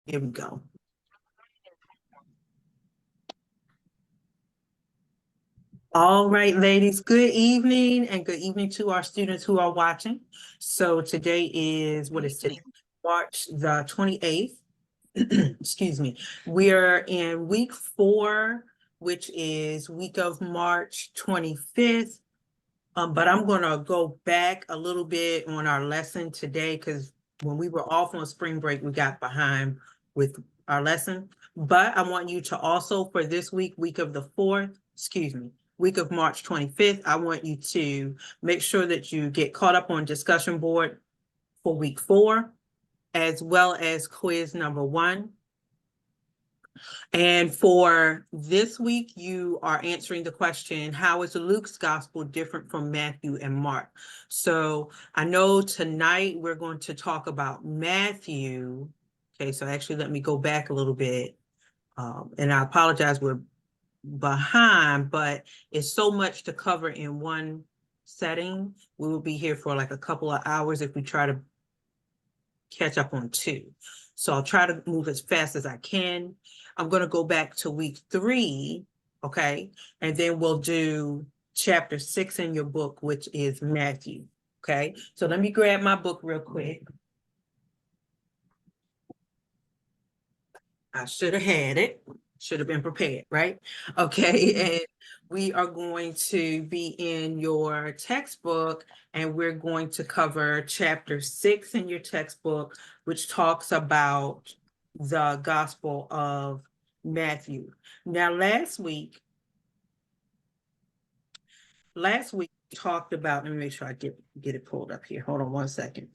Here we go. All right, ladies, good evening and good evening to our students who are watching. So today is, what is today? March the 28th. Excuse me. We are in week 4, which is week of March 25th. But I'm gonna go back a little bit on our lesson today because when we were off on spring break, we got behind with our lesson. But I want you to also, for this week, week of the 4th, excuse me, week of March 25th, I want you to make sure that you get caught up on discussion board for week 4, as well as quiz number 1. And for this week, you are answering the question, how is Luke's gospel different from Matthew and Mark? So I know tonight we're going to talk about Matthew. Okay, so actually let me go back a little bit. And I apologize, we're behind, but it's so much to cover in one setting. We will be here for like a couple of hours if we try to catch up on 2. So I'll try to move as fast as I can. I'm going to go back to week 3, okay? And then we'll do chapter 6 in your book, which is Matthew, okay? So let me grab my book real quick. I should have had it, should have been prepared, right? Okay, and we are going to be in your textbook, and we're going to cover chapter 6 in your textbook, which talks about the Gospel of Matthew. Now, last week we talked about, let me make sure I get it pulled up here. Hold on one second.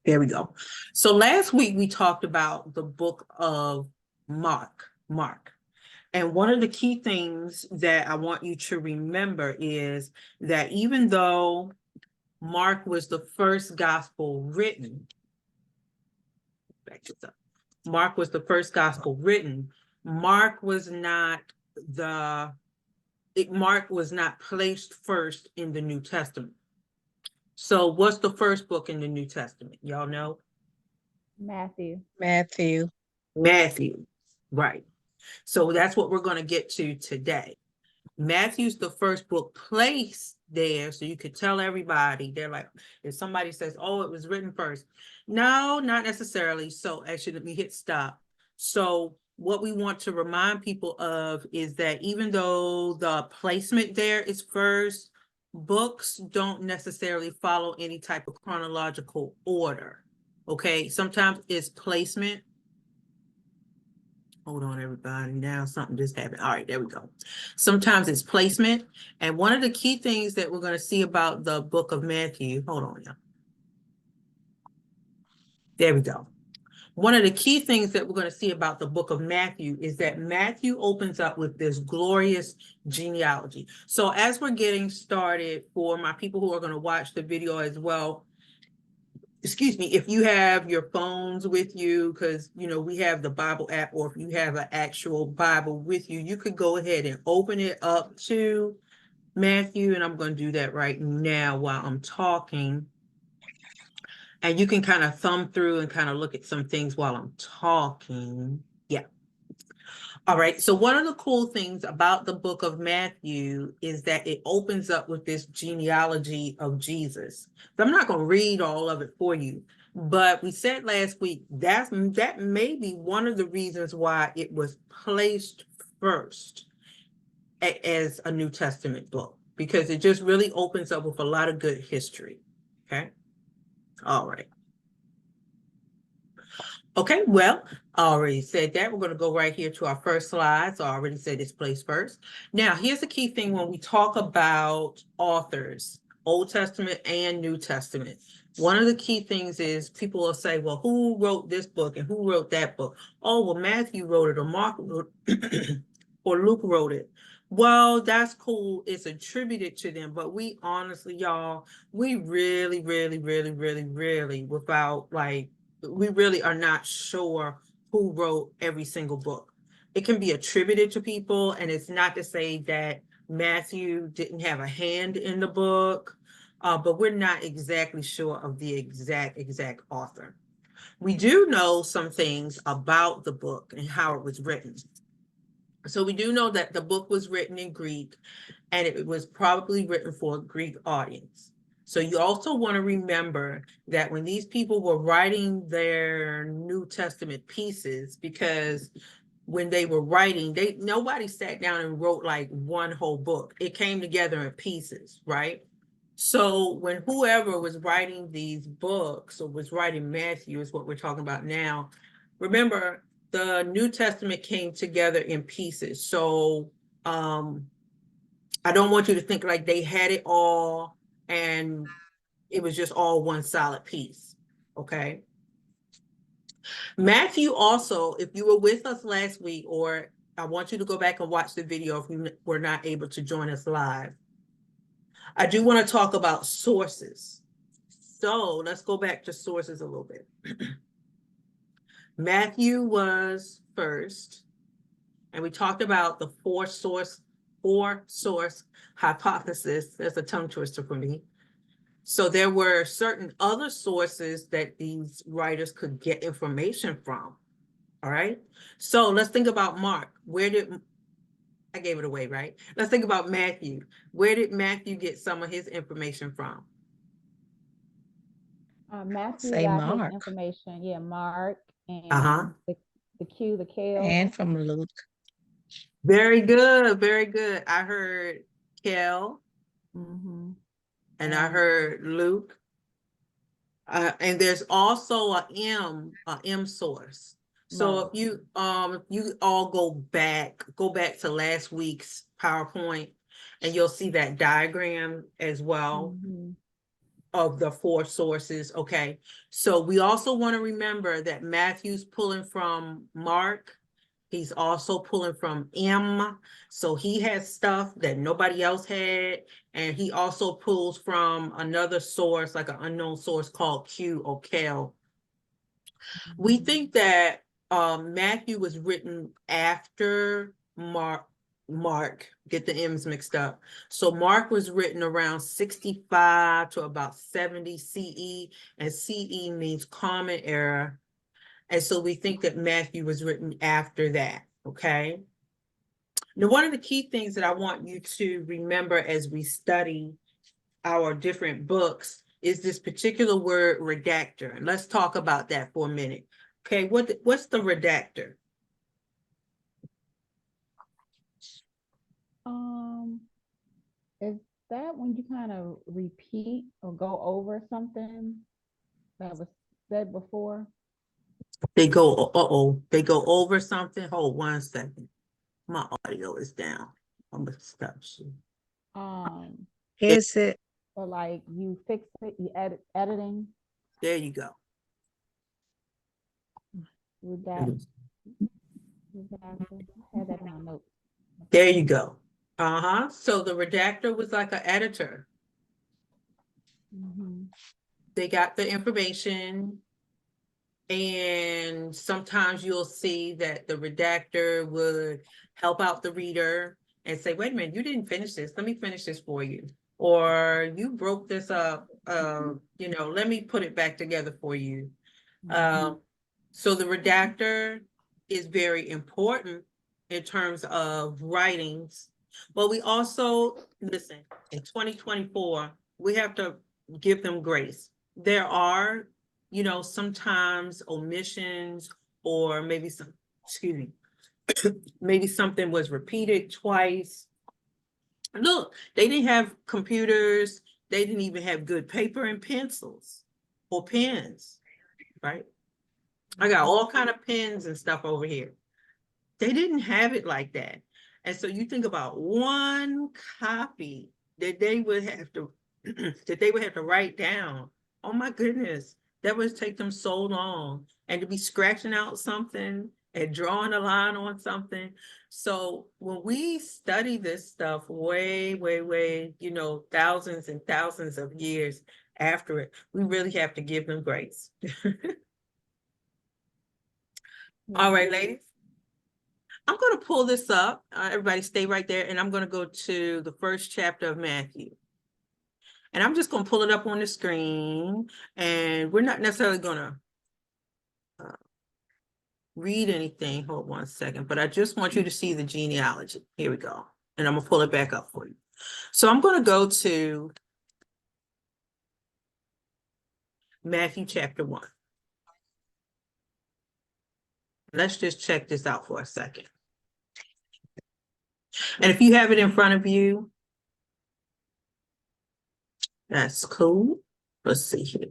There we go. So last week we talked about the book of Mark. And one of the key things that I want you to remember is that even though Mark was the first gospel written, Mark was the first gospel written, Mark was not placed first in the New Testament. So what's the first book in the New Testament? Y'all know? Matthew. Matthew, right. So that's what we're going to get to today. Matthew's the first book placed there, so you could tell everybody. They're like, if somebody says, oh, it was written first. No, not necessarily. So actually, let me hit stop. So what we want to remind people of is that even though the placement there is first, books don't necessarily follow any type of chronological order. Okay, sometimes it's placement. Hold on, everybody. Now something just happened. All right, there we go. Sometimes it's placement. And one of the key things that we're going to see about the book of Matthew, hold on, yeah. There we go. One of the key things that we're going to see about the book of Matthew is that Matthew opens up with this glorious genealogy. So as we're getting started, for my people who are going to watch the video as well, excuse me, if you have your phones with you, because, you know, we have the Bible app, or if you have an actual Bible with you, you could go ahead and open it up to Matthew. And I'm going to do that right now while I'm talking. And you can kind of thumb through and kind of look at some things while I'm talking. Yeah. All right. So one of the cool things about the book of Matthew is that it opens up with this genealogy of Jesus. So I'm not going to read all of it for you, but we said last week that may be one of the reasons why it was placed first as a New Testament book, because it just really opens up with a lot of good history. Okay. All right. Okay, well, I already said that. We're going to go right here to our first slide. So I already said it's placed first. Now, here's the key thing when we talk about authors, Old Testament and New Testament. One of the key things is people will say, well, who wrote this book and who wrote that book? Oh, well, Matthew wrote it, or Mark wrote it, or Luke wrote it. Well, that's cool. It's attributed to them. But we honestly, y'all, we really, without like, we really are not sure who wrote every single book. It can be attributed to people, and it's not to say that Matthew didn't have a hand in the book, but we're not exactly sure of the exact author. We do know some things about the book and how it was written. So we do know that the book was written in Greek, and it was probably written for a Greek audience. So you also want to remember that when these people were writing their New Testament pieces, because when they were writing, nobody sat down and wrote like one whole book. It came together in pieces, right? So when whoever was writing these books or was writing Matthew is what we're talking about now, remember the New Testament came together in pieces. So I don't want you to think like they had it all and it was just all one solid piece, okay? Matthew also, if you were with us last week, or I want you to go back and watch the video if you were not able to join us live. I do want to talk about sources. So let's go back to sources a little bit. Matthew was first, and we talked about the four source hypothesis. That's a tongue twister for me. So there were certain other sources that these writers could get information from. All right. So let's think about Mark. I gave it away, right? Let's think about Matthew. Where did Matthew get some of his information from? Matthew Say got his Mark. information. Yeah, Mark and Uh-huh. the Q, the Kale. And from Luke. Very good. Very good. I heard Kel Mm-hmm. and I heard Luke. And there's also a M source. So Right. if you all go back to last week's PowerPoint, and you'll see that diagram as well Mhm. of the four sources. Okay. So we also want to remember that Matthew's pulling from Mark. He's also pulling from M. So he has stuff that nobody else had. And he also pulls from another source, like an unknown source called Q or Kel. We think that Matthew was written after Mark, get the M's mixed up. So Mark was written around 65 to about 70 CE, and CE means Common Era. And so we think that Matthew was written after that, okay? Now, one of the key things that I want you to remember as we study our different books is this particular word redactor. And let's talk about that for a minute. Okay, what's the redactor? Is that when you kind of repeat or go over something that was said before? They go over something. Hold 1 second. My audio is down. I'm gonna stop you. Is it? Or like you fix it, you editing, There you go. redactor. I had that in my notes. There you go. So the redactor was like an editor. Mm-hmm. They got the information, and sometimes you'll see that the redactor would help out the reader and say, wait a minute, you didn't finish this. Let me finish this for you. Or you broke this up, let me put it back together for you. So the redactor is very important in terms of writings. But we also, listen, in 2024, we have to give them grace. There are, sometimes omissions, or maybe maybe something was repeated twice. Look, they didn't have computers. They didn't even have good paper and pencils or pens, right? I got all kind of pens and stuff over here. They didn't have it like that. And so you think about one copy that they would have to write down. Oh my goodness, that would take them so long. And to be scratching out something and drawing a line on something. So when we study this stuff way, thousands and thousands of years after it, we really have to give them grace. All right, ladies. I'm going to pull this up. Everybody stay right there. And I'm going to go to the first chapter of Matthew. And I'm just going to pull it up on the screen. And we're not necessarily going to read anything. Hold 1 second, but I just want you to see the genealogy. Here we go. And I'm gonna pull it back up for you. So I'm gonna go to Matthew chapter 1. Let's just check this out for a second. And if you have it in front of you, that's cool. Let's see here.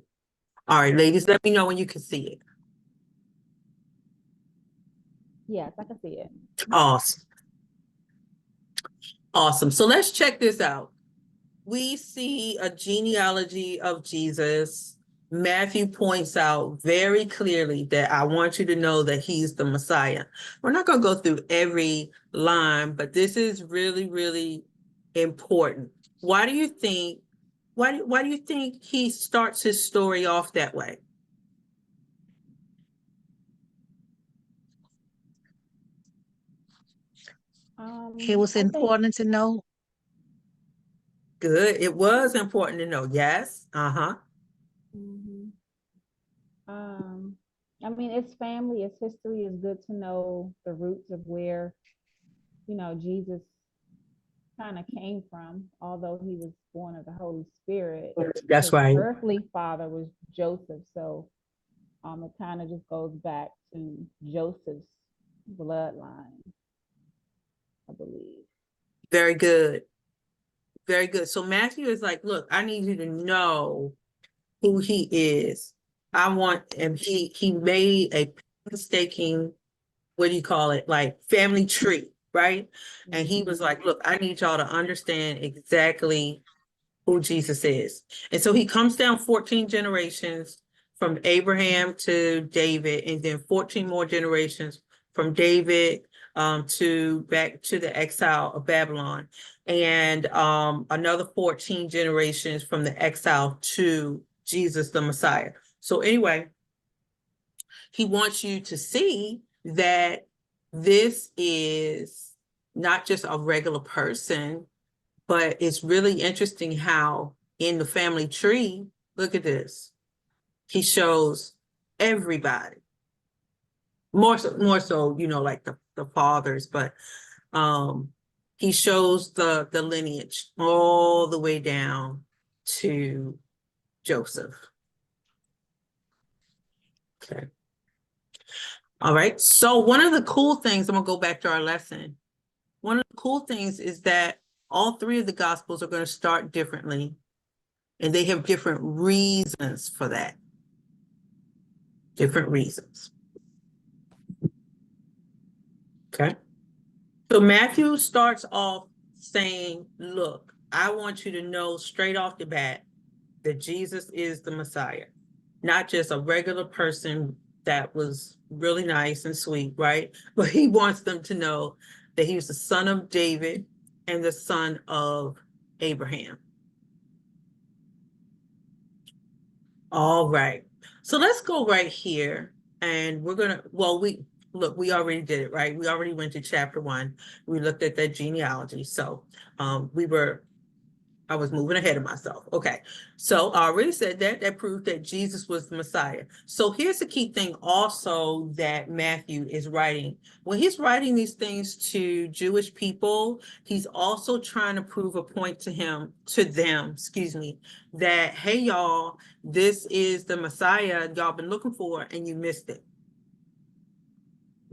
All right, ladies, let me know when you can see it. Yes, I can see it. Awesome. Awesome. So let's check this out. We see a genealogy of Jesus. Matthew points out very clearly that I want you to know that he's the Messiah. We're not going to go through every line, but this is really, really important. Why do you think he starts his story off that way? It was I think important to know. Good. It was important to know. Yes. Uh-huh. Mhm. I mean, it's family, it's history. It's good to know the roots of where, Jesus kind of came from, although he was born of the Holy Spirit. That's His right. earthly father was Joseph, so it kind of just goes back to Joseph's bloodline, I believe. Very good. Very good. So Matthew is like, look, I need you to know who he is. I want, and he made a painstaking, what do you call it? Like family tree, right? And he was like, look, I need y'all to understand exactly who Jesus is. And so he comes down 14 generations from Abraham to David, and then 14 more generations from David to back to the exile of Babylon, and another 14 generations from the exile to Jesus the Messiah. So anyway, he wants you to see that this is not just a regular person, but it's really interesting how in the family tree, look at this. He shows everybody. More so, like the fathers, but he shows the lineage all the way down to Joseph. Okay. All right. So one of the cool things, I'm gonna go back to our lesson. One of the cool things is that all three of the gospels are going to start differently, and they have different reasons for that. Different reasons. Okay. So Matthew starts off saying, look, I want you to know straight off the bat that Jesus is the Messiah, not just a regular person that was really nice and sweet, right? But he wants them to know that he was the son of David and the son of Abraham. All right. So let's go right here, and we're gonna, we already did it, right? We already went to chapter 1. We looked at that genealogy. So I was moving ahead of myself. Okay. So I already said that proved that Jesus was the Messiah. So here's the key thing also that Matthew is writing. When he's writing these things to Jewish people, he's also trying to prove a point to them, that, hey, y'all, this is the Messiah y'all been looking for and you missed it.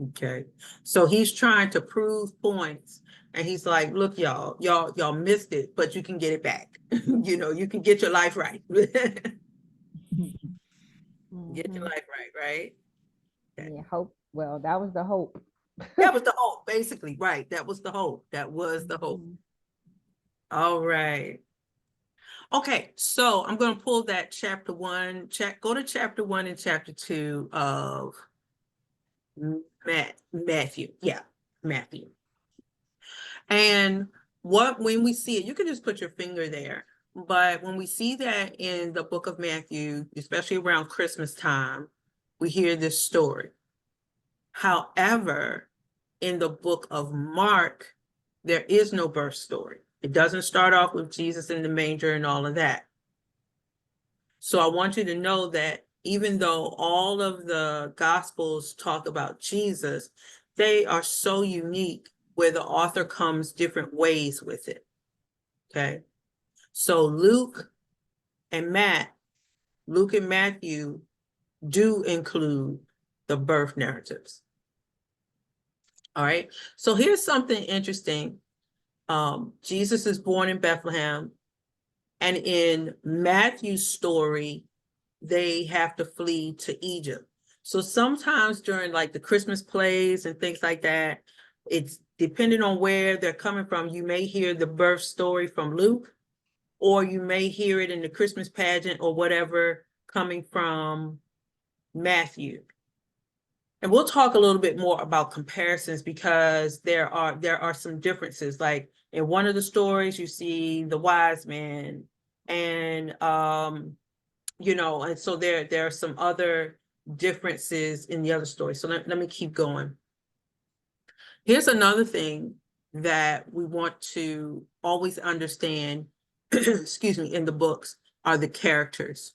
Okay. So he's trying to prove points. And he's like, look, y'all missed it, but you can get it back. You can get your life right. Get your life right? Okay. Yeah, hope. Well, that was the hope. That was the hope, basically, right? That was the hope. That was the hope. All right. Okay, so I'm going to pull that chapter 1, go to chapter 1 and chapter 2 of Matthew. Yeah, Matthew. And when we see it, you can just put your finger there. But when we see that in the book of Matthew, especially around Christmas time, we hear this story. However, in the book of Mark, there is no birth story. It doesn't start off with Jesus in the manger and all of that. So I want you to know that even though all of the gospels talk about Jesus, they are so unique where the author comes different ways with it. Okay. So Luke and Matthew do include the birth narratives. All right. So here's something interesting. Jesus is born in Bethlehem, and in Matthew's story, they have to flee to Egypt. So sometimes during like the Christmas plays and things like that, it's depending on where they're coming from. You may hear the birth story from Luke, or you may hear it in the Christmas pageant or whatever coming from Matthew. And we'll talk a little bit more about comparisons because there are some differences. Like in one of the stories, you see the wise men, and and so there are some other differences in the other story. So let me keep going. Here's another thing that we want to always understand, excuse me, in the books are the characters.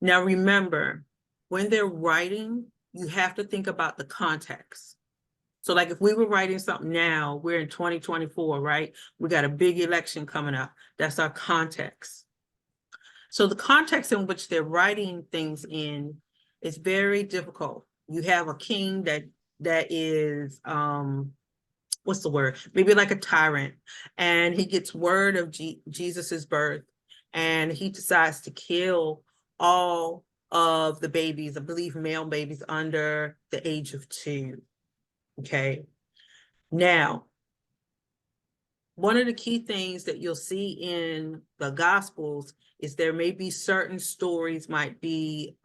Now remember, when they're writing, you have to think about the context. So like if we were writing something now, we're in 2024, right? We got a big election coming up. That's our context. So the context in which they're writing things in is very difficult. You have a king that is what's the word? Maybe like a tyrant, and he gets word of Jesus's birth, and he decides to kill all of the babies, I believe male babies under the age of 2. Okay. Now, one of the key things that you'll see in the Gospels is there may be certain stories might be,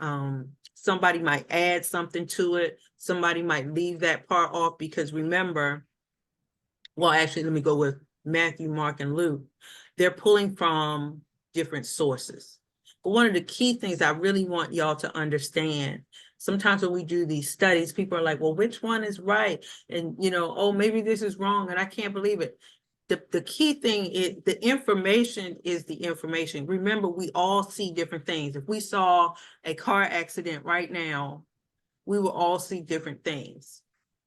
somebody might add something to it. Somebody might leave that part off because remember, well, actually, let me go with Matthew, Mark, and Luke. They're pulling from different sources. But one of the key things I really want y'all to understand, sometimes when we do these studies, people are like, well, which one is right? And, oh, maybe this is wrong, and I can't believe it. The key thing is the information is the information. Remember, we all see different things. If we saw a car accident right now, we will all see different things.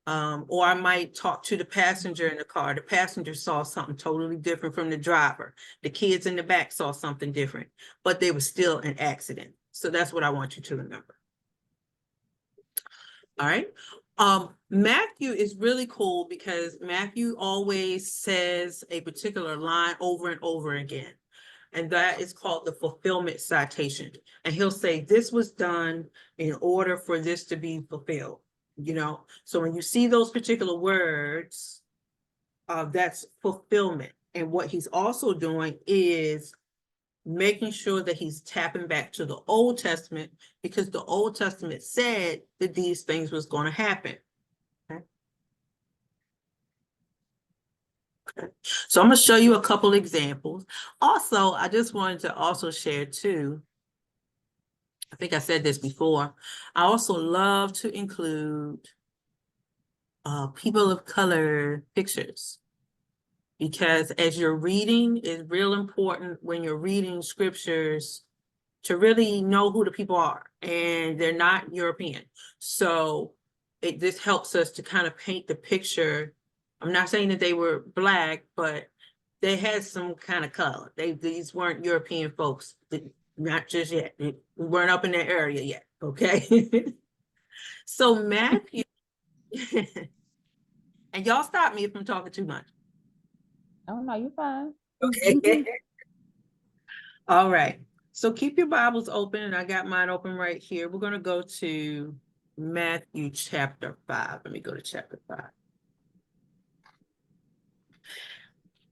Or I might talk to the passenger in the car. The passenger saw something totally different from the driver. The kids in the back saw something different, but they were still an accident. So that's what I want you to remember. All right. Matthew is really cool because Matthew always says a particular line over and over again. And that is called the fulfillment citation. And he'll say, this was done in order for this to be fulfilled. So when you see those particular words, that's fulfillment. And what he's also doing is making sure that he's tapping back to the Old Testament because the Old Testament said that these things was going to happen. Okay. So I'm going to show you a couple examples. Also, I just wanted to also share too, I think I said this before, I also love to include people of color pictures. Because as you're reading, it's real important when you're reading scriptures to really know who the people are, and they're not European. So this helps us to kind of paint the picture. I'm not saying that they were Black, but they had some kind of color. These weren't European folks, not just yet. We weren't up in that area yet, okay? So Matthew, and y'all stop me if I'm talking too much. Oh, no, you're fine. Okay. All right. So keep your Bibles open, and I got mine open right here. We're going to go to Matthew chapter 5. Let me go to chapter 5.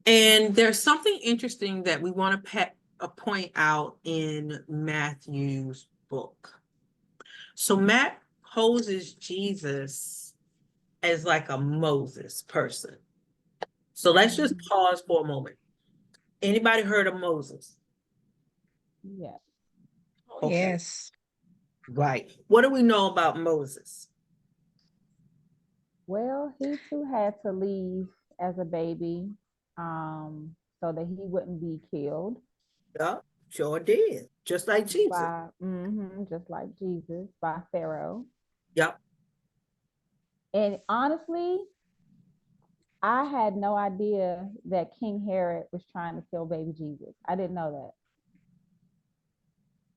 And there's something interesting that we want to point out in Matthew's book. So Matt poses Jesus as like a Moses person. So let's just pause for a moment. Anybody heard of Moses? Yes. Okay. Yes. Right. What do we know about Moses? Well, he too had to leave as a baby, so that he wouldn't be killed. Yeah. Sure did. Just like Jesus. just like Jesus, by Pharaoh. Yep. And honestly, I had no idea that King Herod was trying to kill baby Jesus. I didn't know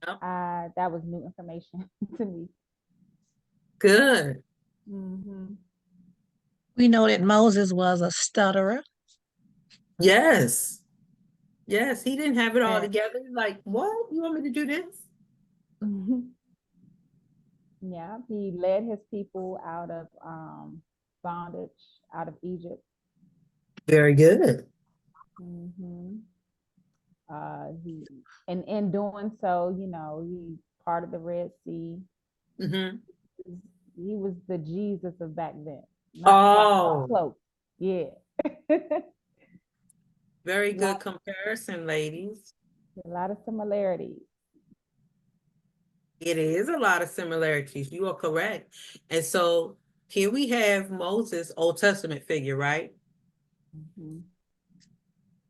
that. Yep. That was new information to me. Good. We know that Moses was a stutterer. Yes. Yes. He didn't have it all And- together. Like, what? You want me to do this? Yeah, he led his people out of bondage, out of Egypt. Very good. He and in doing so, he parted the Red Sea. Mm-hmm. He was the Jesus of back then. Oh, Close. Yeah. very good comparison, ladies. A lot of similarities. It is a lot of similarities. You are correct. And so here we have Moses, Old Testament figure, right?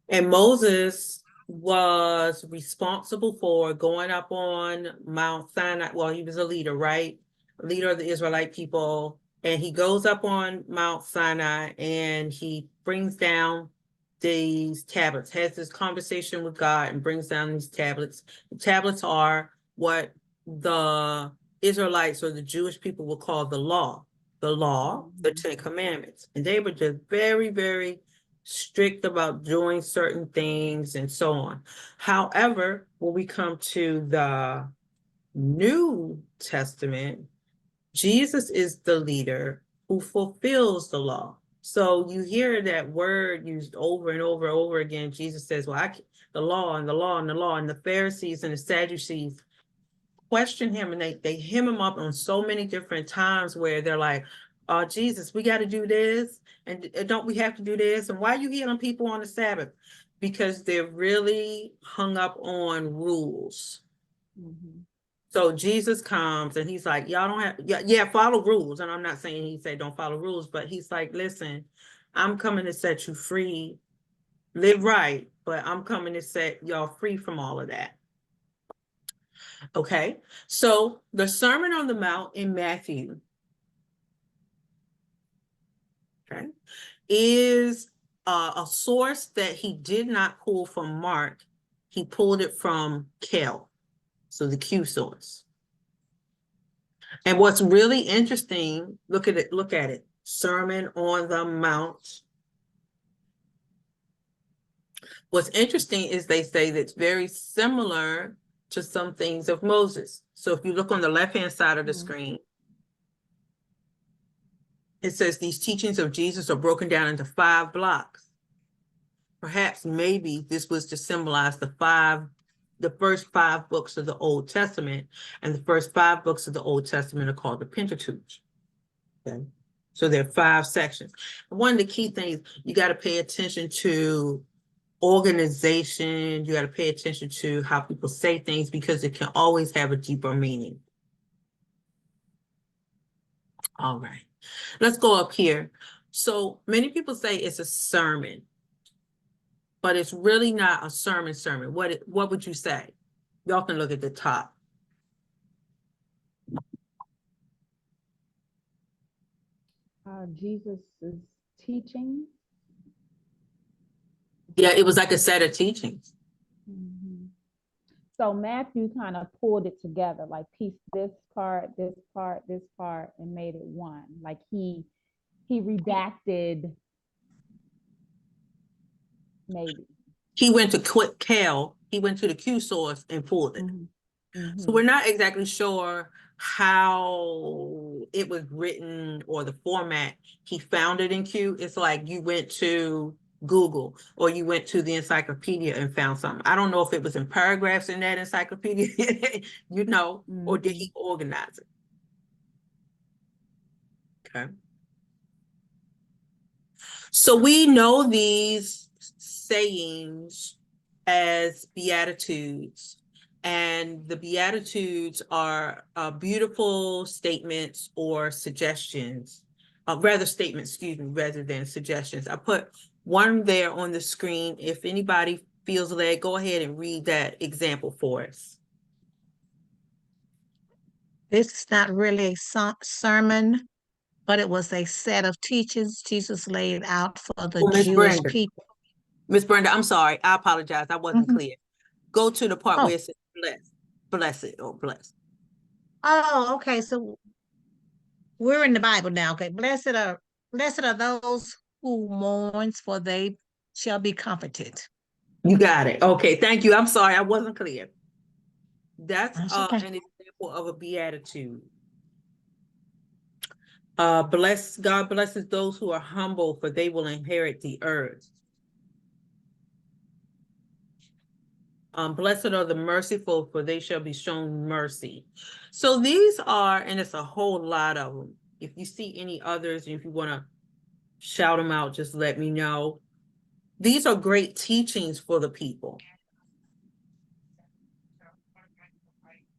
And Moses was responsible for going up on Mount Sinai. Well, he was a leader, right? Leader of the Israelite people. And he goes up on Mount Sinai and he brings down these tablets, has this conversation with God and brings down these tablets. The tablets are what the Israelites or the Jewish people will call the law, the Ten Commandments. And they were just very, very strict about doing certain things and so on. However, when we come to the New Testament, Jesus is the leader who fulfills the law. So you hear that word used over and over and over again. Jesus says, well, the law and the law and the law, and the Pharisees and the Sadducees question him, and they hem him up on so many different times where they're like, oh, Jesus, we got to do this, and don't we have to do this? And why are you healing people on the Sabbath? Because they're really hung up on rules. So Jesus comes and he's like, y'all don't have, follow rules. And I'm not saying he said don't follow rules, but he's like, listen, I'm coming to set you free. Live right, but I'm coming to set y'all free from all of that. Okay, so the Sermon on the Mount in Matthew, okay, is a source that he did not pull from Mark. He pulled it from Kel, so the Q source. And what's really interesting, look at it, Sermon on the Mount. What's interesting is they say that it's very similar to some things of Moses. So if you look on the left-hand side of the screen, it says these teachings of Jesus are broken down into 5 blocks. Perhaps maybe this was to symbolize the first 5 books of the Old Testament, and the first 5 books of the Old Testament are called the Pentateuch. Okay. So there are 5 sections. One of the key things, you got to pay attention to organization. You got to pay attention to how people say things, because it can always have a deeper meaning. All right, let's go up here. So many people say it's a sermon, but it's really not a sermon. What would you say? Y'all can look at the top. Jesus' teaching. Yeah, it was like a set of teachings. So Matthew kind of pulled it together, like pieced this part, this part, this part, and made it one. Like he redacted, maybe. He went to Kel, he went to the Q source and pulled it. So we're not exactly sure how it was written or the format he found it in Q. It's like you went to Google or you went to the encyclopedia and found something. I don't know if it was in paragraphs in that encyclopedia, or did he organize it? Okay. So we know these sayings as Beatitudes. And the Beatitudes are beautiful statements or suggestions, rather than suggestions. I put one there on the screen. If anybody feels led, go ahead and read that example for us. This is not really a sermon, but it was a set of teachings Jesus laid out for the Oh, Miss Jewish Brenda. people. Miss Brenda, I'm sorry. I apologize. I wasn't Mhm. clear. Go to the part where Oh, it says blessed, blessed or blessed. oh, okay. So we're in the Bible now. Okay. Blessed are those who mourns, for they shall be comforted. You got it. Okay, thank you. I'm sorry. I wasn't clear. That's That's okay. an example of a beatitude. God blesses those who are humble, for they will inherit the earth. Blessed are the merciful, for they shall be shown mercy. So these are, and it's a whole lot of them. If you see any others, and if you want to shout them out, just let me know. These are great teachings for the people.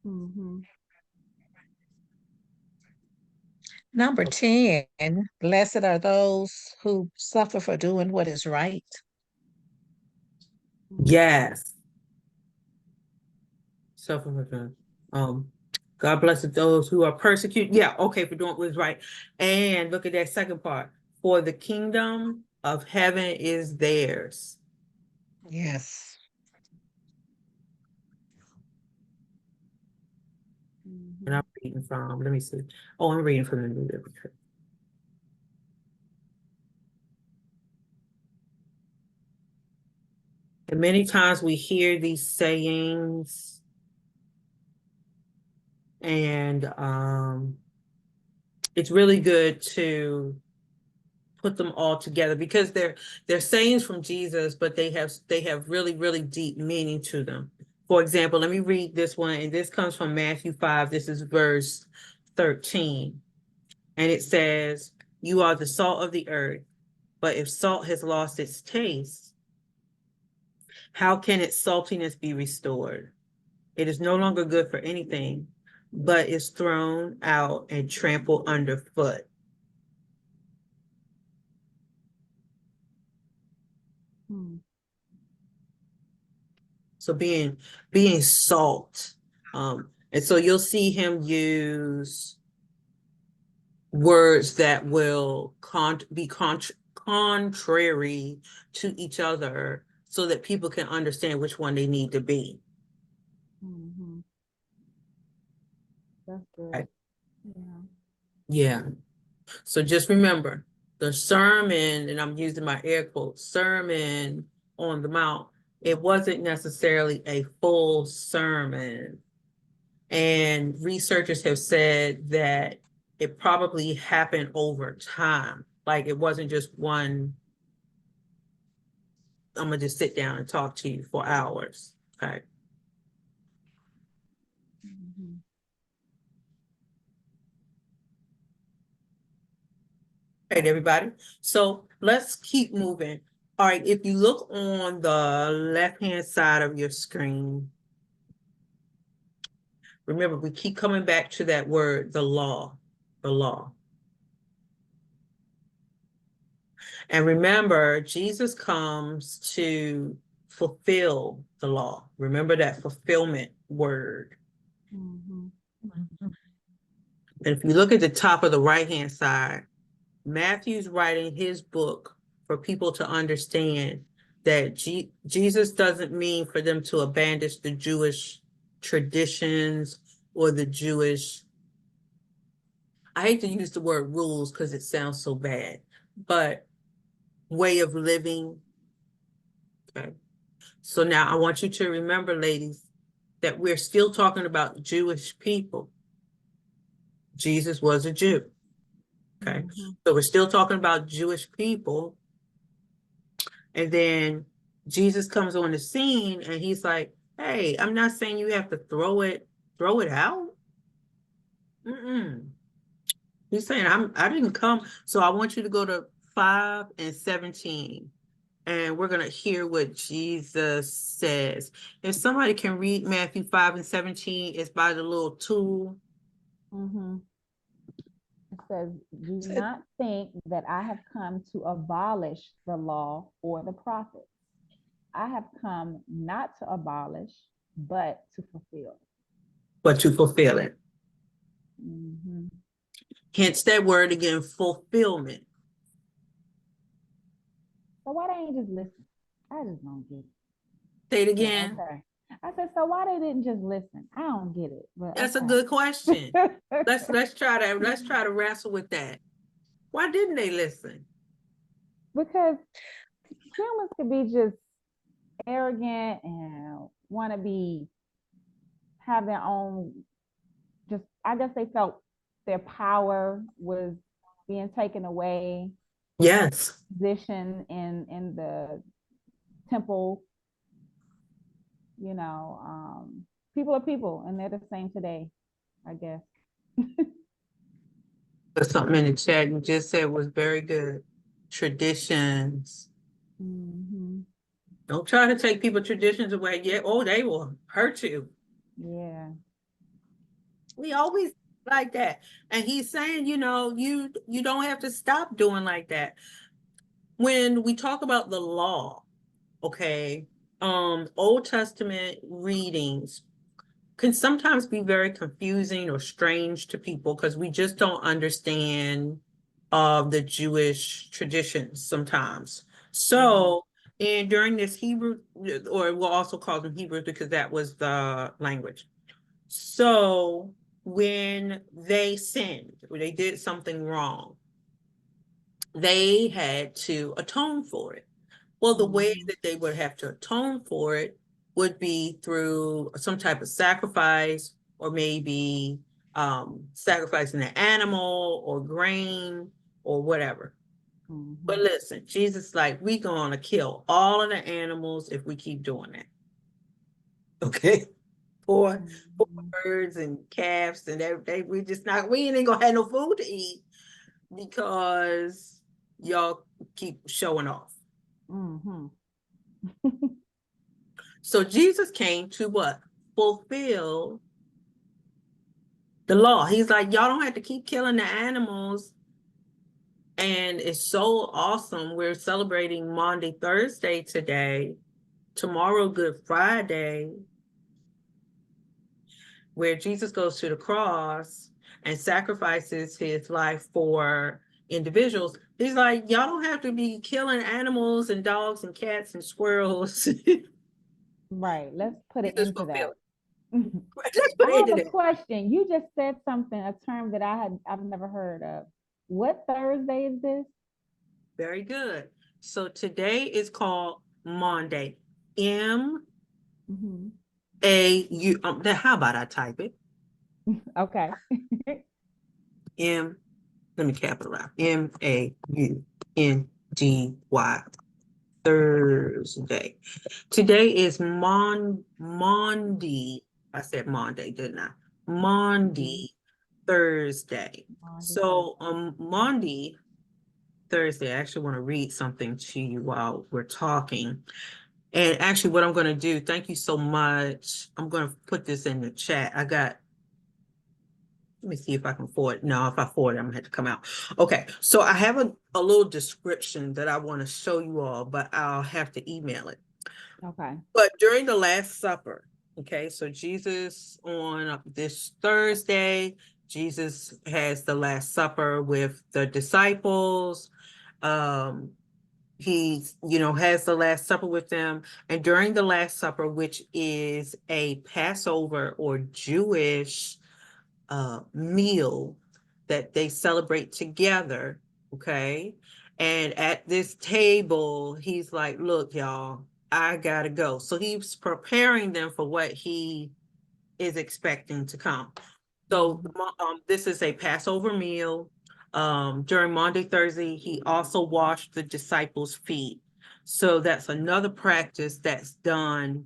Mm-hmm. Number 10, blessed are those who suffer for doing what is right. Yes. Suffer. God blesses those who are persecuted. Yeah, okay, for doing what is right. And look at that second part. For the kingdom of heaven is theirs. Yes. And I'm reading from, let me see. Oh, I'm reading from the New Living Translation. And many times we hear these sayings, and it's really good to put them all together because they're sayings from Jesus, but they have really, really deep meaning to them. For example, let me read this one, and this comes from Matthew 5. This is verse 13. And it says, "You are the salt of the earth, but if salt has lost its taste, how can its saltiness be restored? It is no longer good for anything, but is thrown out and trampled underfoot." Mm-hmm. So being salt. And so you'll see him use words that will be contrary to each other so that people can understand which one they need to be. Mm-hmm. That's good. Right. Yeah. Yeah. So just remember the sermon, and I'm using my air quotes, Sermon on the Mount, it wasn't necessarily a full sermon. And researchers have said that it probably happened over time. Like it wasn't just one, I'm gonna just sit down and talk to you for hours. Okay. Mm-hmm. All right, everybody. So let's keep moving. All right, if you look on the left-hand side of your screen, remember, we keep coming back to that word, the law, the law. And remember, Jesus comes to fulfill the law. Remember that fulfillment word. Mm-hmm. Mhm. And if you look at the top of the right-hand side, Matthew's writing his book for people to understand that Jesus doesn't mean for them to abandon the Jewish traditions or the Jewish, I hate to use the word rules because it sounds so bad, but way of living. Okay. So now I want you to remember, ladies, that we're still talking about Jewish people. Jesus was a Jew. Okay. Mm-hmm. So we're still talking about Jewish people. And then Jesus comes on the scene and he's like, hey, I'm not saying you have to throw it out. Mm-mm. He's saying I didn't come. So I want you to go to 5 and 17. And we're going to hear what Jesus says. If somebody can read Matthew 5 and 17, it's by the little tool. Mm-hmm. It says, "Do So, not think that I have come to abolish the law or the prophets. I have come not to abolish, but to fulfill. but to fulfill it. Mhm. Hence that word again, fulfillment. So why they ain't just listen? I just don't get it. Say it But again. okay. I said, so why they didn't just listen? I don't get it. But That's a okay. good question. Let's try to wrestle with that. Why didn't they listen? Because humans could be just arrogant and want to have their own, just I guess they felt their power was being taken away, Yes. position in the temple, people are people and they're the same today, I guess. But something in the chat you just said was very good. Traditions. Mhm. Don't try to take people's traditions away. Yeah, oh, they will hurt you. Yeah. We always like that. And he's saying, you don't have to stop doing like that. When we talk about the law, okay, Old Testament readings can sometimes be very confusing or strange to people because we just don't understand the Jewish traditions sometimes. So, and during this Hebrew, or we'll also call them Hebrews because that was the language. So when they sinned or they did something wrong, they had to atone for it. Well, the way Mhm. that they would have to atone for it would be through some type of sacrifice, or maybe sacrificing an animal or grain or whatever. But Mhm. listen, Jesus like, we gonna kill all of the animals if we keep doing that. Okay. For Mhm. birds and calves and everything, we ain't gonna have no food to eat because y'all keep showing off. Mhm. So Jesus came to what? Fulfill the law. He's like, y'all don't have to keep killing the animals. And it's so awesome. We're celebrating Maundy Thursday today. Tomorrow, Good Friday, where Jesus goes to the cross and sacrifices his life for individuals. He's like, y'all don't have to be killing animals and dogs and cats and squirrels. Right. Let's put an Jesus end to that. fulfilled. Let's put I an end have to a that. question. You just said something, a term that I've never heard of. What Thursday is this? Very good. So today is called Monday. M Mhm. A U. How about I type it? Okay. M. Let me capitalize. MAUNDY. Thursday. Today is Monday. I said Monday, didn't I? Monday, Thursday. Monday, So Thursday. Monday, Thursday, I actually want to read something to you while we're talking. And actually, what I'm going to do, thank you so much. I'm going to put this in the chat. Let me see if I can forward. No, if I forward it, I'm going to have to come out. Okay, so I have a little description that I want to show you all, but I'll have to email it. Okay. But during the Last Supper, okay, so Jesus on this Thursday, Jesus has the Last Supper with the disciples. He has the Last Supper with them, and during the Last Supper, which is a Passover or Jewish meal that they celebrate together, okay, and at this table he's like, look y'all, I gotta go. So he's preparing them for what he is expecting to come. So this is a Passover meal. During Maundy Thursday, he also washed the disciples' feet. So that's another practice that's done.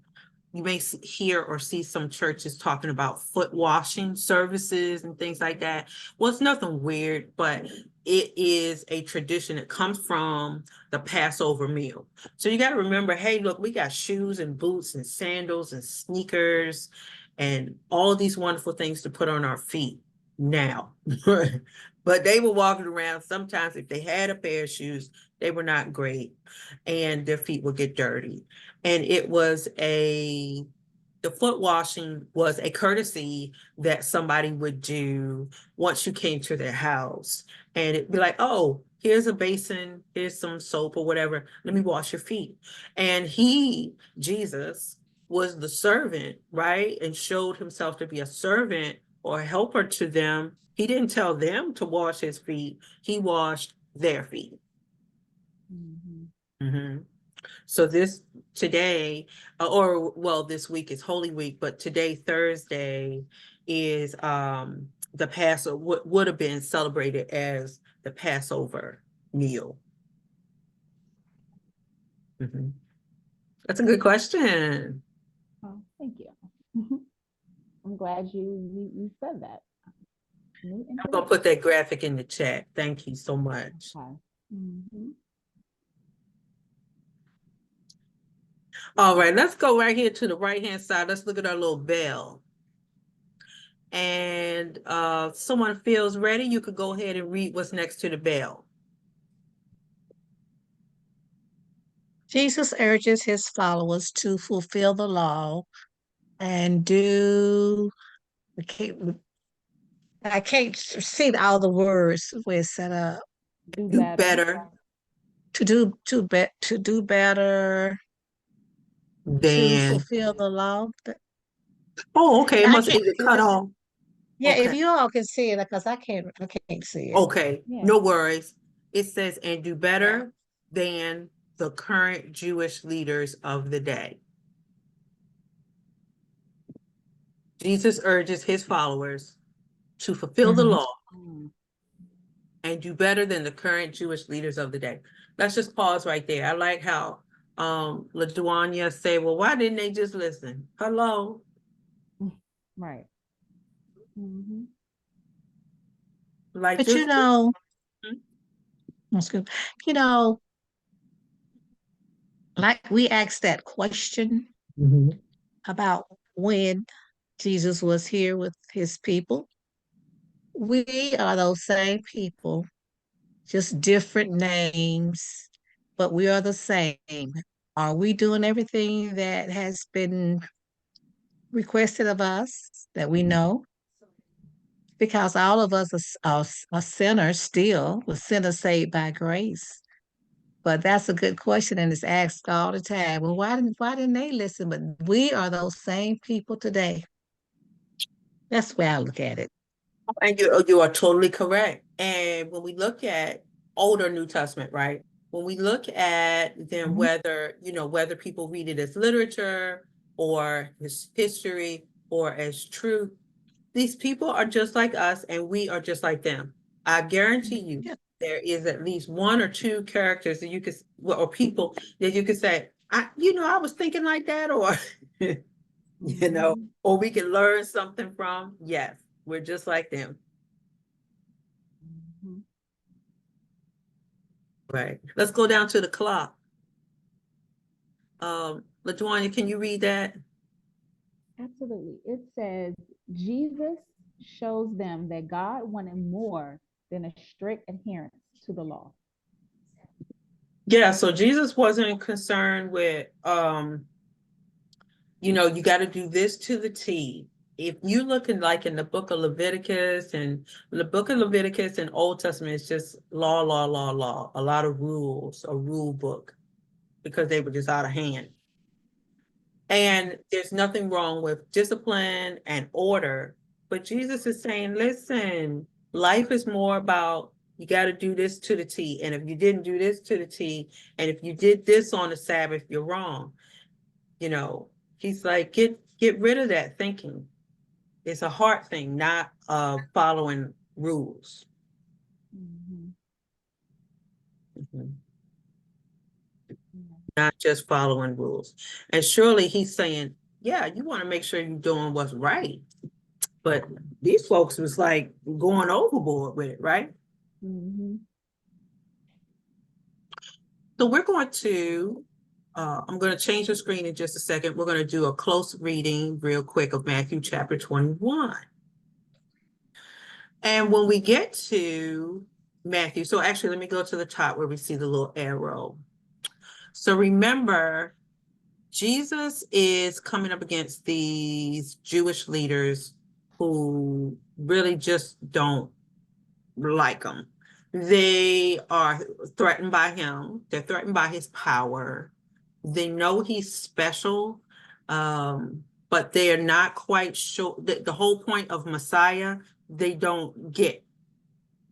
You may hear or see some churches talking about foot washing services and things like that. Well, it's nothing weird, but it is a tradition that comes from the Passover meal. So you got to remember, hey, look, we got shoes and boots and sandals and sneakers and all these wonderful things to put on our feet. now. But they were walking around. Sometimes if they had a pair of shoes, they were not great and their feet would get dirty. And the foot washing was a courtesy that somebody would do once you came to their house. And it'd be like, oh, here's a basin, here's some soap or whatever. Let me wash your feet. And Jesus, was the servant, right? And showed himself to be a servant or a helper to them. He didn't tell them to wash his feet. He washed their feet. Mhm. So this this week is Holy Week, but today, Thursday, is the Passover, would have been celebrated as the Passover meal. Mhm. That's a good question. Oh, thank you. I'm glad you said that. New I'm gonna put that graphic in the chat. Thank you so much. Okay. Mhm. All right, let's go right here to the right-hand side. Let's look at our little bell. And someone feels ready, you could go ahead and read what's next to the bell. Jesus urges his followers to fulfill the law and do, I can't see all the words where it's set up. Do Do better. better To do better, to than, fulfill the law. oh, okay, it I must can't, be cut off. yeah, if Okay, you all can see it, because I can't see it. okay, Yeah. no worries. It says, and do better than the current Jewish leaders of the day. Jesus urges his followers to fulfill the Mhm. law Mm. and do better than the current Jewish leaders of the day. Let's just pause right there. I like how LaDuanya say, well, why didn't they just listen? Hello. Right. Mm-hmm. Like But just that's good. You know, like we asked that question Mhm. about when Jesus was here with his people. We are those same people, just different names, but we are the same. Are we doing everything that has been requested of us that we know? Because all of us are sinners still, we're sinners saved by grace. But that's a good question, and it's asked all the time. Well, why didn't they listen? But we are those same people today. That's the way I look at it. And you are totally correct. And when we look at older New Testament, right? When we look at them, Mhm. whether people read it as literature or as history or as truth, these people are just like us and we are just like them. I guarantee you Yeah. there is at least one or two characters that you could, or people that you could say, I was thinking like that, or Mm-hmm. or we can learn something from. Yes, we're just like them. Mm-hmm. Right. Let's go down to the clock. LaDuanya, can you read that? Absolutely. It says Jesus shows them that God wanted more than a strict adherence to the law. Yeah, so Jesus wasn't concerned with you got to do this to the T. If you look in like in the book of Leviticus and Old Testament, it's just law, a lot of rules, a rule book, because they were just out of hand. And there's nothing wrong with discipline and order, but Jesus is saying, listen, life is more about you got to do this to the T. And if you didn't do this to the T, and if you did this on the Sabbath, you're wrong. He's like, get rid of that thinking. It's a heart thing, not following rules. Mm-hmm. Mhm. Not just following rules. And surely he's saying, yeah, you want to make sure you're doing what's right. But these folks was like going overboard with it, right? Mm-hmm. So we're going to, I'm going to change the screen in just a second. We're going to do a close reading real quick of Matthew chapter 21. And when we get to Matthew, so actually, let me go to the top where we see the little arrow. So remember, Jesus is coming up against these Jewish leaders who really just don't like him. They are threatened by him. They're threatened by his power. They know he's special, but they are not quite sure. The whole point of Messiah, they don't get.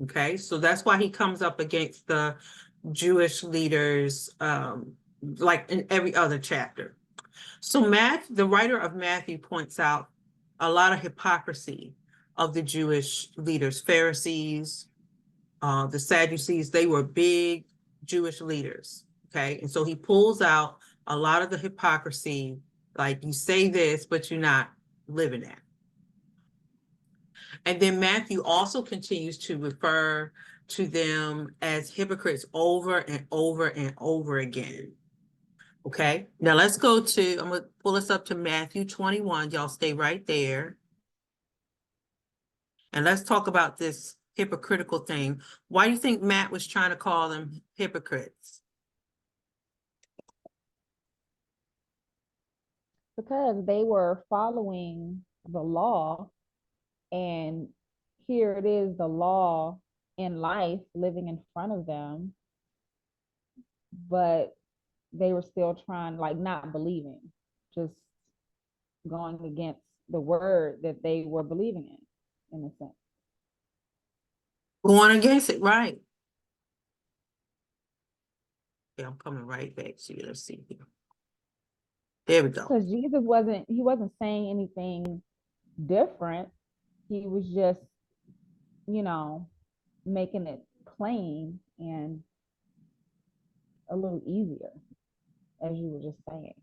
Okay, so that's why he comes up against the Jewish leaders, like in every other chapter. So the writer of Matthew points out a lot of hypocrisy of the Jewish leaders, Pharisees, the Sadducees. They were big Jewish leaders, okay? And so he pulls out a lot of the hypocrisy, like you say this, but you're not living it. And then Matthew also continues to refer to them as hypocrites over and over and over again. Okay, now let's go to, I'm gonna pull us up to Matthew 21. Y'all stay right there. And let's talk about this hypocritical thing. Why do you think Matt was trying to call them hypocrites? Because they were following the law, and here it is, the law in life living in front of them, but they were still trying, like, not believing, just going against the word that they were believing in a sense. Going against it, right? Yeah, I'm coming right back to you. Let's see here. There we go. Because Jesus wasn't saying anything different. He was just, making it plain and a little easier, as you were just saying.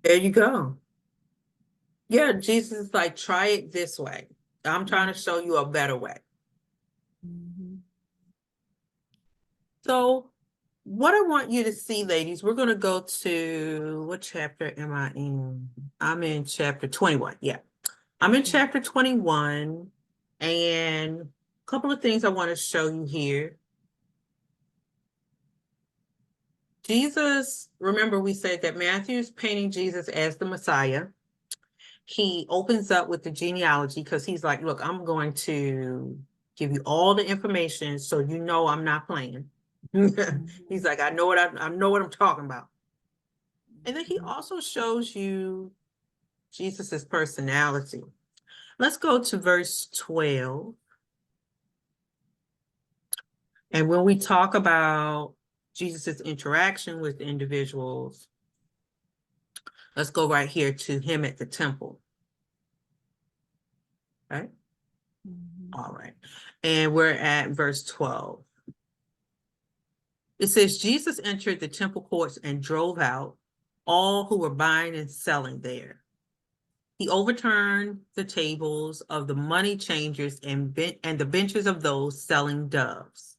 There you go. Yeah, Jesus is like, try it this way. I'm trying to show you a better way. Mm-hmm. So what I want you to see, ladies, we're going to go to, what chapter am I in? I'm in chapter 21. Yeah, I'm in chapter 21, and a couple of things I want to show you here. Jesus, remember we said that Matthew's painting Jesus as the Messiah. He opens up with the genealogy because he's like, look, I'm going to give you all the information so you know I'm not playing. He's like, I know what I'm talking about. And then he also shows you Jesus's personality. Let's go to verse 12. And when we talk about Jesus's interaction with individuals, let's go right here to him at the temple. Okay. All right. And we're at verse 12. It says, Jesus entered the temple courts and drove out all who were buying and selling there. He overturned the tables of the money changers and the benches of those selling doves.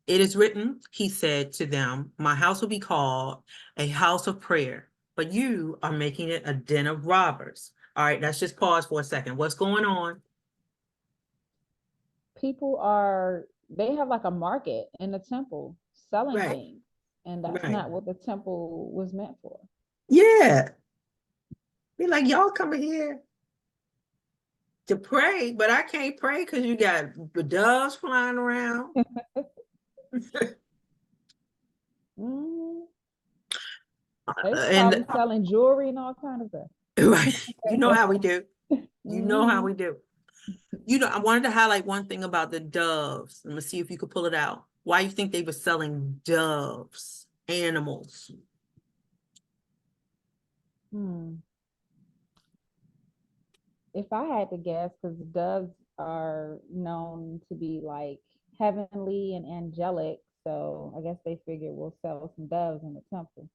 It is written, he said to them, my house will be called a house of prayer, but you are making it a den of robbers. All right, let's just pause for a second. What's going on? They have like a market in the temple selling Right. things, and that's Right. not what the temple was meant for. Yeah. Be like, y'all coming here to pray, but I can't pray because you got the doves flying around. They was And probably selling jewelry and all kinds of stuff. right, you know how we do. You know how Mhm. we do. You know, I wanted to highlight one thing about the doves. Let me see if you could pull it out. Why you think they were selling doves, animals? If I had to guess, because doves are known to be like heavenly and angelic, so I guess they figured we'll sell some doves in the temple.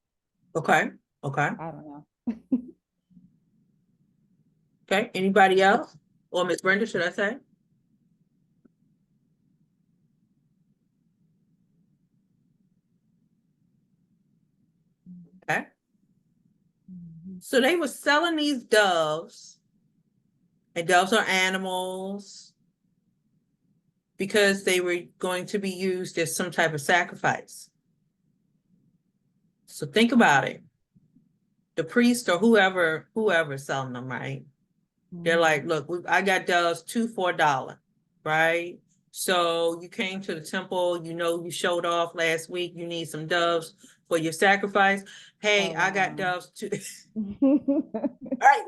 Okay, okay, I don't know. okay. Anybody else? Or Miss Brenda, should I say? Okay. So they were selling these doves, and doves are animals. because they were going to be used as some type of sacrifice. So think about it. The priest or whoever's selling them, right? They're like, look, I got doves, 2 for $1, right? So you came to the temple, you showed off last week, you need some doves for your sacrifice. Hey, Oh, I got wow. doves too.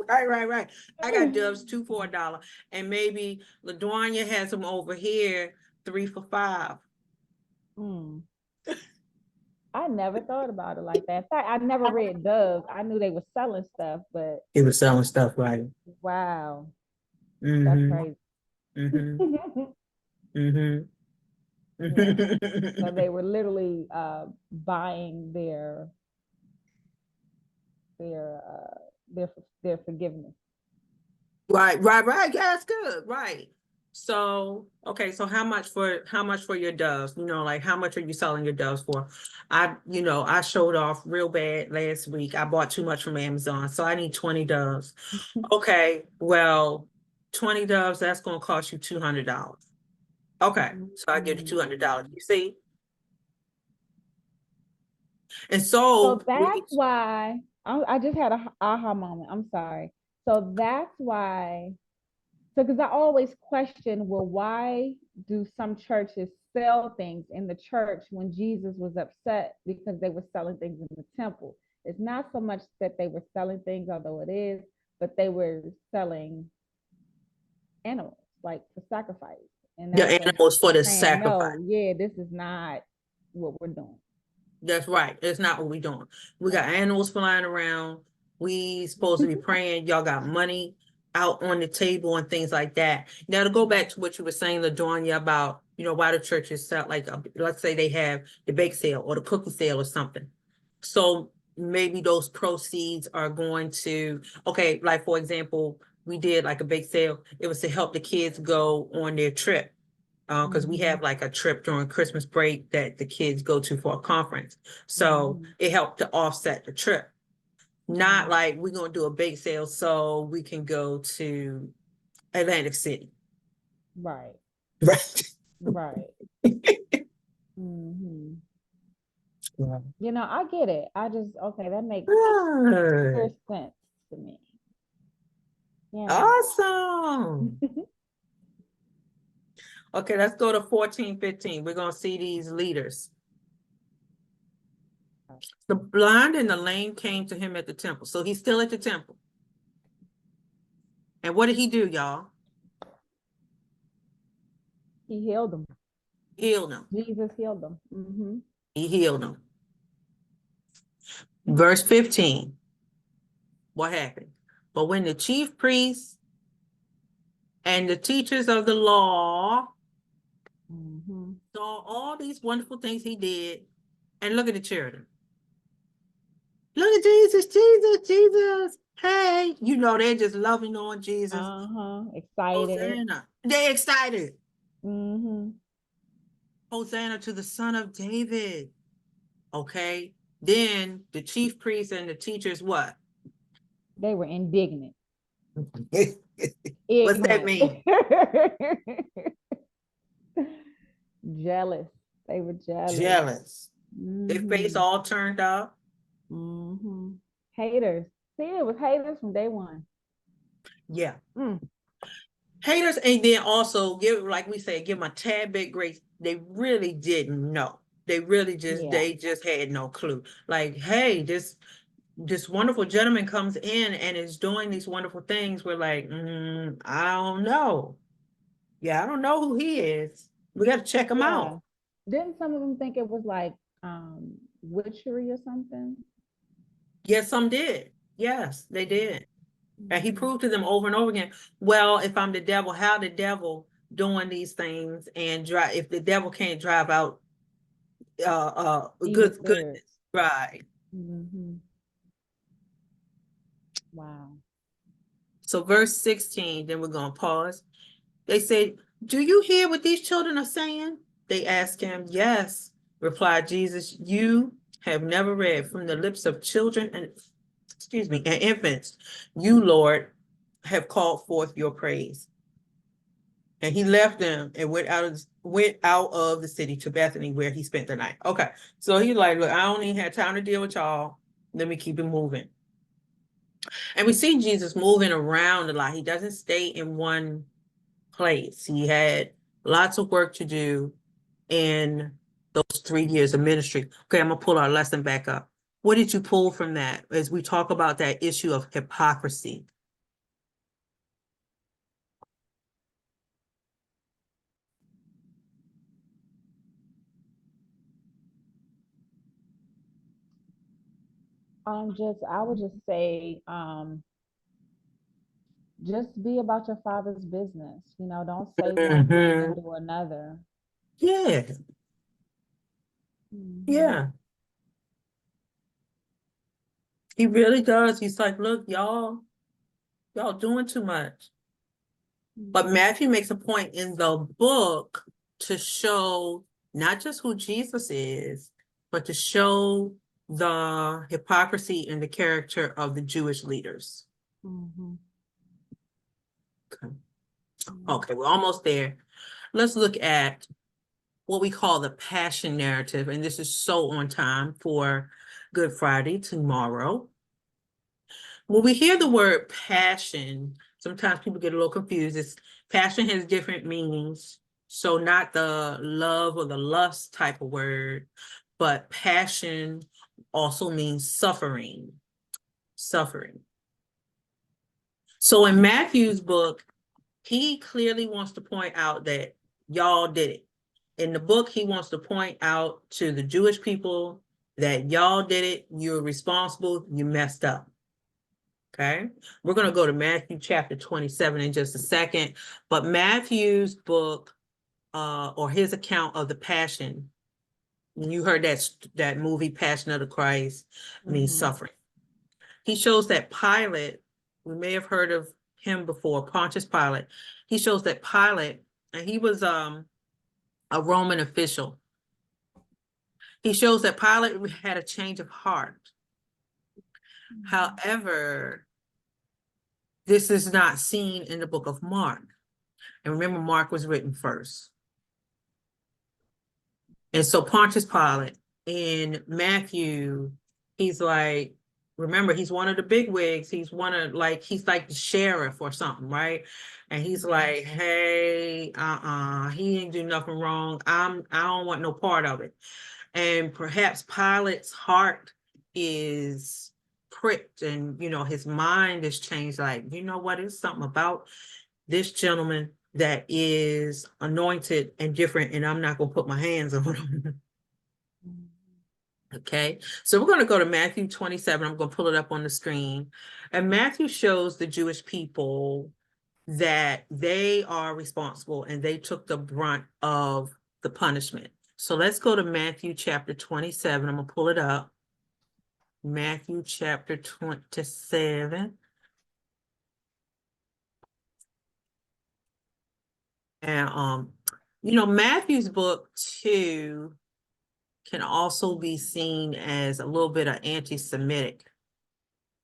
Right. I got doves 2 for $1. And maybe LaDuanya has them over here, 3 for $5. Mm. I never thought about it like that. In fact, I never read Doves. I knew they were selling stuff, but He was selling stuff, right? wow, that's Mm-hmm. crazy. Mm-hmm. Mm-hmm. Yeah. So they were literally buying their uh their forgiveness. Right. Yeah, that's good. Right. So, okay, so how much for your doves? Like how much are you selling your doves for? I showed off real bad last week. I bought too much from Amazon, so I need 20 doves. Okay, well, 20 doves, that's gonna cost you $200. Okay, so I give you $200. You see? And So so that's why I just had a aha moment. I'm sorry. So that's why. So because I always question, well, why do some churches sell things in the church when Jesus was upset because they were selling things in the temple? It's not so much that they were selling things, although it is, but they were selling animals like for sacrifice. And the that's when animals for the saying, sacrifice. no, yeah, this is not what we're doing. That's right. It's not what we doing. We got animals flying around. We supposed to be praying. Y'all got money out on the table and things like that. Now to go back to what you were saying, LaDonya, about why the churches sell, like let's say they have the bake sale or the cookie sale or something. So maybe those proceeds are going to, okay, like for example, we did like a bake sale. It was to help the kids go on their trip. Because we have like a trip during Christmas break that the kids go to for a conference. So it helped to offset the trip. Not like we're going to do a bake sale so we can go to Atlantic City. Right. Right. Right. Mm-hmm. Yeah. I get it. Okay, that makes Good. clear sense to me. Yeah. Awesome. Okay, let's go to 14:15. We're going to see these leaders. The blind and the lame came to him at the temple. So he's still at the temple. And what did he do, y'all? He healed them. Healed them. Jesus healed them. He healed them. Verse 15. What happened? But when the chief priests and the teachers of the law saw all these wonderful things he did, and look at the children. Look at Jesus. Hey, they're just loving on Jesus. Excited. Hosanna. They're excited. Mm-hmm. Hosanna to the Son of David. Okay. Then the chief priests and the teachers, what? They were indignant. What's that mean? Jealous. They were jealous. Jealous. Their face all turned up. Haters. See, it was haters from day one. Yeah. Haters, and then also give them a tad bit grace. They really didn't know. They really they just had no clue. Like, hey, this wonderful gentleman comes in and is doing these wonderful things. We're like, I don't know. Yeah, I don't know who he is. We got to check him out. Didn't some of them think it was like witchery or something? Yes, some did. Yes, they did. And he proved to them over and over again, well, if I'm the devil, how the devil doing these things, and if the devil can't drive out goodness. Right. Wow. So verse 16, then we're going to pause. They said, do you hear what these children are saying? They asked him. Yes, replied Jesus. You have never read from the lips of children and infants. You, Lord, have called forth your praise. And he left them and went out of the city to Bethany where he spent the night. Okay. So he's like, look, I don't even have time to deal with y'all. Let me keep it moving. And we see Jesus moving around a lot. He doesn't stay in one place. He had lots of work to do in those 3 years of ministry. Okay, I'm gonna pull our lesson back up. What did you pull from that as we talk about that issue of hypocrisy? I would just say, just be about your father's business. Don't say one thing and Mhm. do another. Yeah, Mhm. yeah. He really does. He's like, look, y'all doing too much. But Matthew makes a point in the book to show not just who Jesus is, but to show the hypocrisy in the character of the Jewish leaders. Mhm. Okay. Mhm. Okay, we're almost there. Let's look at what we call the passion narrative, and this is so on time for Good Friday tomorrow. When we hear the word passion, sometimes people get a little confused. Passion has different meanings. So not the love or the lust type of word, but passion also means suffering. Suffering. So in Matthew's book, he clearly wants to point out that y'all did it. In the book, he wants to point out to the Jewish people that y'all did it, you're responsible, you messed up. Okay, we're going to go to Matthew chapter 27 in just a second, but Matthew's book, or his account of the Passion, when you heard that movie, Passion of the Christ, means Mhm. suffering. He shows that Pilate, we may have heard of him before, Pontius Pilate. He shows that Pilate, and he was a Roman official. He shows that Pilate had a change of heart. However, this is not seen in the book of Mark. And remember, Mark was written first. And so Pontius Pilate in Matthew, he's like, remember, he's one of the big wigs. He's he's like the sheriff or something, right? And he's like, hey, he didn't do nothing wrong. I don't want no part of it. And perhaps Pilate's heart is pricked and, his mind is changed. Like, you know what? It's something about this gentleman that is anointed and different, and I'm not going to put my hands on him. Okay, so we're going to go to Matthew 27. I'm going to pull it up on the screen. And Matthew shows the Jewish people that they are responsible and they took the brunt of the punishment. So let's go to Matthew chapter 27. I'm going to pull it up. Matthew chapter 27. And Matthew's book too can also be seen as a little bit of anti-Semitic.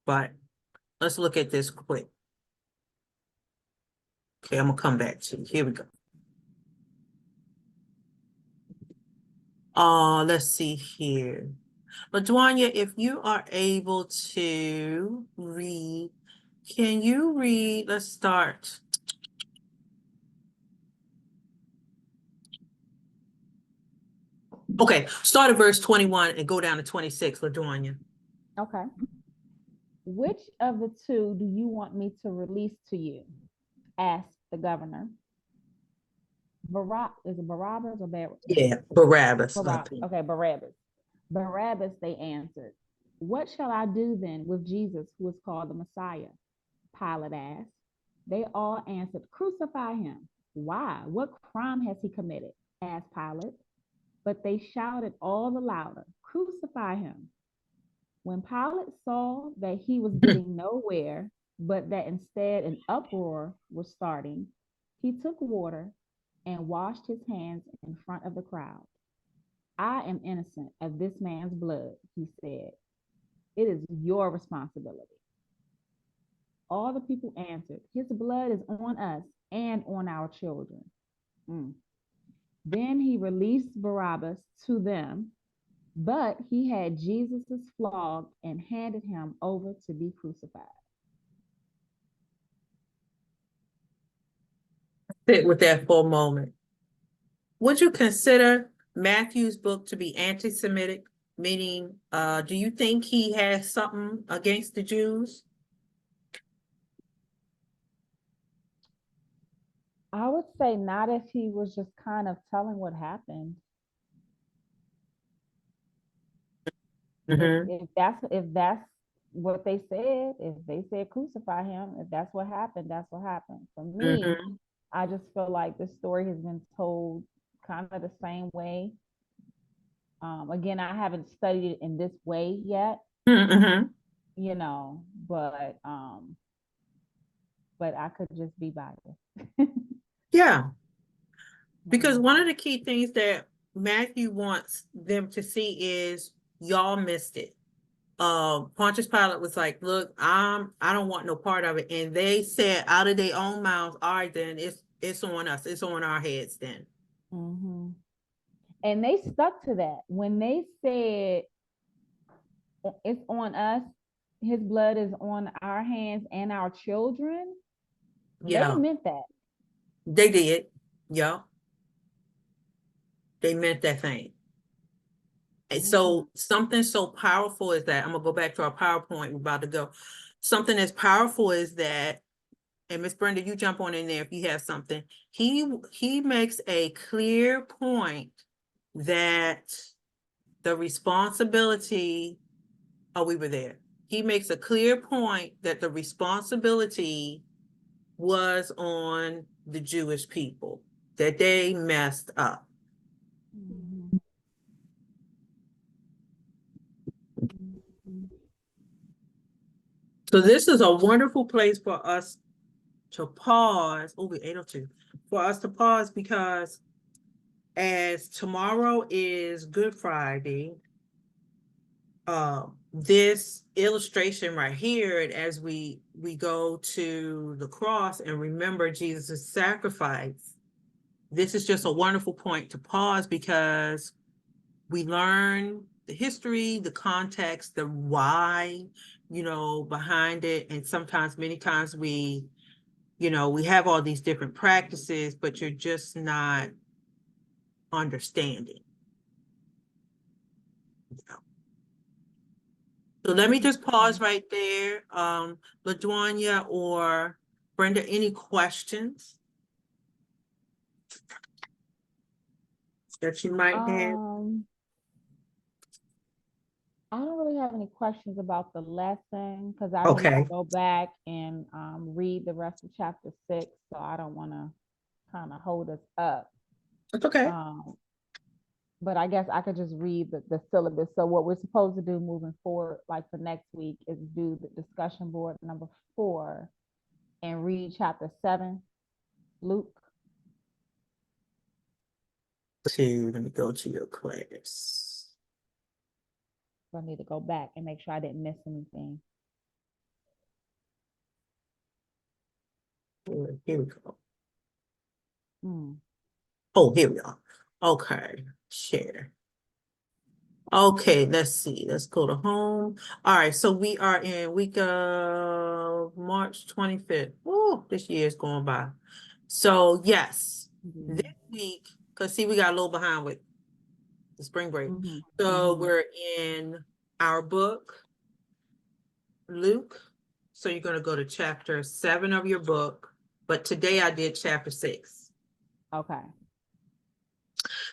But let's look at this quick. Okay, I'm gonna come back to it. Here we go. Let's see here. LaDuanya, if you are able to read, can you read? Let's start. Okay, start at verse 21 and go down to 26, LaDuanya. Okay. Which of the two do you want me to release to you? Asked the governor. Is it Barabbas or Yeah, Barabbas. Barabbas? Okay, Barabbas. Barabbas, they answered. What shall I do then with Jesus, who is called the Messiah? Pilate asked. They all answered, crucify him. Why? What crime has he committed? Asked Pilate. But they shouted all the louder, crucify him. When Pilate saw that he was getting nowhere, but that instead an uproar was starting, he took water and washed his hands in front of the crowd. I am innocent of this man's blood, he said. It is your responsibility. All the people answered, his blood is on us and on our children. Mm. Then he released Barabbas to them, but he had Jesus flogged and handed him over to be crucified. Sit with that for a moment. Would you consider Matthew's book to be anti-Semitic? Meaning, do you think he has something against the Jews? I would say not if he was just kind of telling what happened. Mhm. If that's what they said, if they said crucify him, if that's what happened, that's what happened. For me, Mhm. I just feel like the story has been told kind of the same way. Again, I haven't studied it in this way yet, Mhm. you know, but I could just be biased. Yeah, because Mhm. one of the key things that Matthew wants them to see is y'all missed it. Pontius Pilate was like, "Look, I don't want no part of it," and they said out of their own mouths, "All right, then it's on us. It's on our heads." Then. Mhm. And they stuck to that when they said it's on us, his blood is on our hands and our children. They Yeah, meant that. they did. Yeah, they meant that thing. And Mhm. so something so powerful is that I'm gonna go back to our PowerPoint. We're about to go. Something as powerful is that, and Miss Brenda, you jump on in there if you have something. He makes a clear point that the responsibility. Oh, we were there. He makes a clear point that the responsibility was on the Jewish people, that they messed up. Mhm. Mhm. So this is a wonderful place for us to pause. Oh, we're 8:02. For us to pause because as tomorrow is Good Friday, this illustration right here, and as we go to the cross and remember Jesus' sacrifice, this is just a wonderful point to pause because we learn the history, the context, the why, behind it. And sometimes, many times we have all these different practices, but you're just not understanding. So let me just pause right there. LaDuanya or Brenda, any questions that you might have? I don't really have any questions about the lesson because I need to Okay, go back and read the rest of chapter 6. So I don't want to kind of hold us up. that's okay. But I guess I could just read the syllabus. So what we're supposed to do moving forward, like for next week, is do the discussion board number 4 and read chapter 7, Luke. Let me go to your class. So I need to go back and make sure I didn't miss anything. Here we go. Hmm. Oh, here we are. Okay, share. Okay, let's see. Let's go to home. All right, so we are in week of March 25th. Oh, this year is going by. So yes, this week, because see, we got a little behind with the spring break. Mhm. So Mhm. we're in our book, Luke. So you're going to go to chapter 7 of your book. But today I did chapter 6. Okay.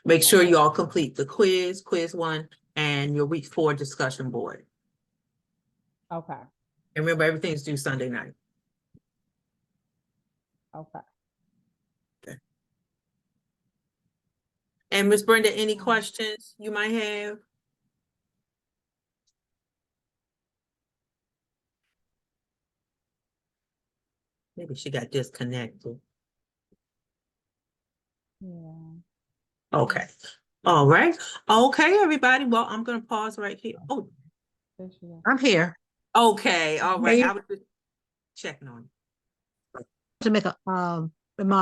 Make sure you all complete the quiz 1, and your week 4 discussion board. Okay. And remember, everything's due Sunday night. Okay. And Miss Brenda, any questions you might have? Maybe she got disconnected. Yeah. Okay. All right. Okay, everybody. Well, I'm going to pause right here. Oh, There she is. I'm here okay. All right. Hey. I was just checking on you. To make Am I